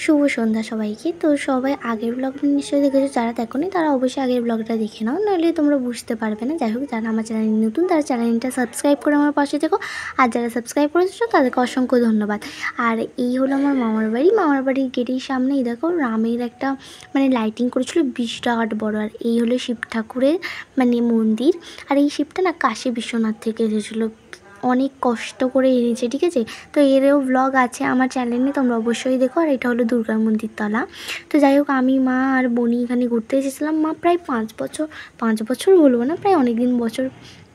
শুভ সন্ধ্যা সবাইকে। তো সবাই আগের ব্লগটা নিশ্চয়ই দেখেছো, যারা দেখোনি তারা অবশ্যই আগের ব্লগটা দেখে নাও, নাহলে তোমরা বুঝতে পারবে না। যাই হোক, যারা আমার চ্যানেল নতুন তারা চ্যানেলটা সাবস্ক্রাইব করে আমার পাশে থেকো, আর যারা সাবস্ক্রাইব করেছো তাদেরকে অসংখ্য ধন্যবাদ। আর এই হলো আমার মামার বাড়ি। মামার বাড়ির গেটের সামনেই দেখো রামের একটা লাইটিং করেছিল বিরাট বড়। আর এই হলো শিব ঠাকুরের মন্দির। আর এই শিবটা না কাশী বিশ্বনাথ থেকে এসেছিলো, অনেক কষ্ট করে এনেছে, ঠিক আছে। তো এরও ব্লগ আছে আমার চ্যানেলে, তোমরা অবশ্যই দেখো। আর এটা হলো দুর্গা মন্দির তলা। তো যাই হোক, আমি মা আর বনি এখানে ঘুরতে এসেছিলাম। মা প্রায় 5 বছর বলবো না, প্রায় অনেক বছর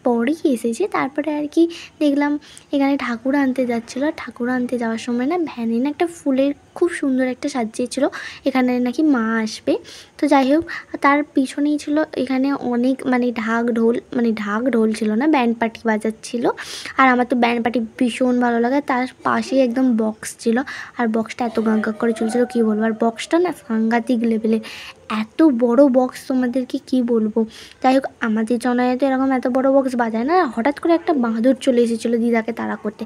পরেই এসেছে। তারপরে আর কি দেখলাম এখানে ঠাকুর আনতে যাচ্ছিলো। ঠাকুর আনতে যাওয়ার সময় না ভ্যানে না একটা ফুলের খুব সুন্দর একটা সাজিয়েছিলো, এখানে নাকি মা আসবে। তো যাই হোক, তার পিছনেই ছিল এখানে অনেক ঢাক ঢোল ছিল না, ব্যান্ড পার্টি বাজাচ্ছিলো। আর আমার তো ব্যান্ড পার্টি ভীষণ ভালো লাগে। তার পাশেই একদম বক্স ছিল, আর বক্সটা এত গাঁ গাঁ করে চলছিল কী বলবো। আর বক্সটা না সাংঘাতিক লেভেলের, এত বড় বক্স তোমাদেরকে কি বলবো। যাই হোক, আমাদের জনায় তো এরকম এত বড় বক্স বাজায় না। হঠাৎ করে একটা বাঁদর চলে এসেছিলো দিদাকে তাড়া করতে,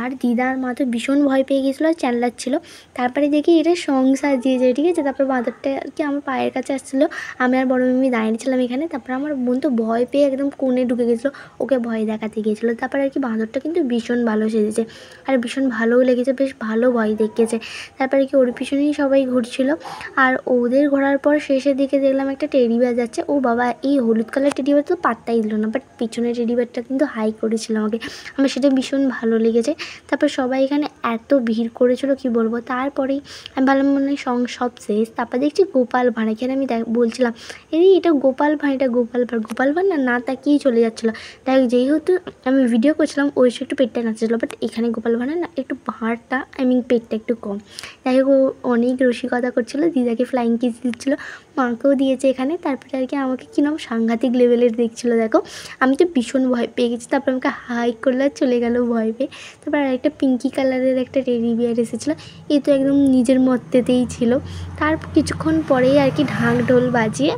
আর দিদার মা তো ভীষণ ভয় পেয়ে গেছিলো, চ্যাল্লাচ্ছিলো। তারপরে দেখি এটা সংসার দিয়েছে, ঠিক আছে। তারপর বাঁদরটা আর কি আমার পায়ের কাছে আসছিলো, আমি আর বড় মিমি দাঁড়িয়েছিলাম এখানে। তারপর আমার বোন তো ভয় পেয়ে একদম কোণে ঢুকে গেছিলো, ওকে ভয় দেখাতে গিয়েছিলো। তারপর আর কি বাঁদরটা কিন্তু ভীষণ ভালো সেজেছে, আর ভীষণ ভালোও লেগেছে, বেশ ভালো ভয় দেখিয়েছে। তারপরে কি ওর পিছনেই সবাই ঘুরছিলো। আর ওদের ঘোরার পর শেষের দিকে দেখলাম একটা টেডি বিয়ার যাচ্ছে। ও বাবা, এই হলুদ কালার টেডি বিয়ার তো পাত্তাই দিল না, বাট পিছনের টেডি বিয়ারটা কিন্তু হাই করেছিল আমাকে, আমার সেটা ভীষণ ভালো লেগেছে। তারপর সবাই এখানে এত ভিড় করেছিল কি বলবো। তারপরেই আমি ভাবলাম সব শেষ। তারপর দেখছি গোপাল ভাঁড়, এখানে আমি বলছিলাম এটা গোপাল ভাঁড়, গোপাল ভাঁড় না তাকিয়েই চলে যাচ্ছিলো। তাই যেহেতু আমি ভিডিও করছিলাম ওই একটু পেটটা নাচছিলো, বাট এখানে গোপাল ভাঁড় না একটু ভাঁড়টা পেটটা একটু কম। যাই হোক, ও অনেক রসিকতা করছিলো, দিদাকে ফ্লাইং কিস দিচ্ছিলো, মাকেও দিয়েছে এখানে। তারপরে আর কি আমাকে কিরকম সাংঘাতিক লেভেলের দেখছিলো দেখো, আমি তো ভীষণ ভয় পেয়ে গেছি। তারপর আমাকে হাই করলে আর চলে গেল ভয় পেয়ে। তারপর আরেকটা পিঙ্কি কালারের একটা টেডি বিয়ার এসেছিলো, এই তো একদম নিজের মত্তেতেই ছিল। তার কিছুক্ষণ পরেই আর কি ঢাক ঢোল বাজিয়ে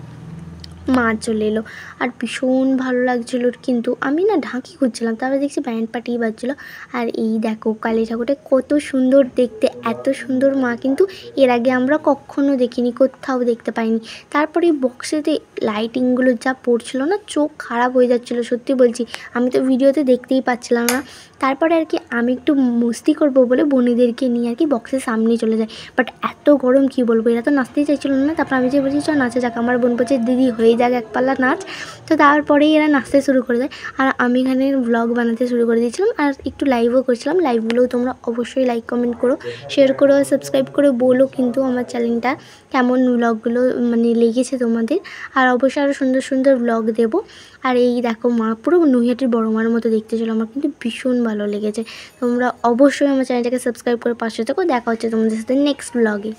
মা চলে এলো, আর ভীষণ ভালো লাগছিলো। কিন্তু আমি না ঢাকি খুঁজছিলাম, তারপরে দেখছি ব্যান্ড পার্টি বাজছিলো। আর এই দেখো কালী ঠাকুরটা কত সুন্দর দেখতে, এত সুন্দর মা কিন্তু এর আগে আমরা কখনো দেখিনি, কোথাও দেখতে পাইনি। তারপরে বক্সেতে লাইটিংগুলো যা পড়ছিলো না, চোখ খারাপ হয়ে যাচ্ছিলো, সত্যি বলছি। আমি তো ভিডিওতে দেখতেই পাচ্ছিলাম না। তারপরে আর কি আমি একটু মস্তি করবো বলে বোনেদেরকে নিয়ে আর কি বক্সের সামনেই চলে যায়, বাট এত গরম কি বলবো, এরা তো নাচতেই চাইছিলো না। তারপর আমি যে বলছি চল নাচা যাক, আমার বোন বলছে দিদি হয়ে যাক এক পাল্লা নাচ। তো তারপরেই এরা নাচতে শুরু করে দেয়, আর আমি এখানে ব্লগ বানাতে শুরু করে দিয়েছিলাম, আর একটু লাইভও করছিলাম। লাইভগুলোও তোমরা অবশ্যই লাইক কমেন্ট করো, শেয়ার করো, সাবস্ক্রাইব করে বলো কিন্তু আমার চ্যানেলটা কেমন ব্লগগুলো লেগেছে তোমাদের। আর অবশ্যই আরও সুন্দর সুন্দর ব্লগ দেবো। আর এই দেখো মা পুরো নৈহাটির বড় মার মতো দেখতে ছিল, আমার কিন্তু ভীষণ ভালো লেগেছে। তোমরা অবশ্যই আমার চ্যানেলটাকে সাবস্ক্রাইব করে পাশে থেকো। দেখা হচ্ছে তোমাদের সাথে নেক্সট ব্লগে।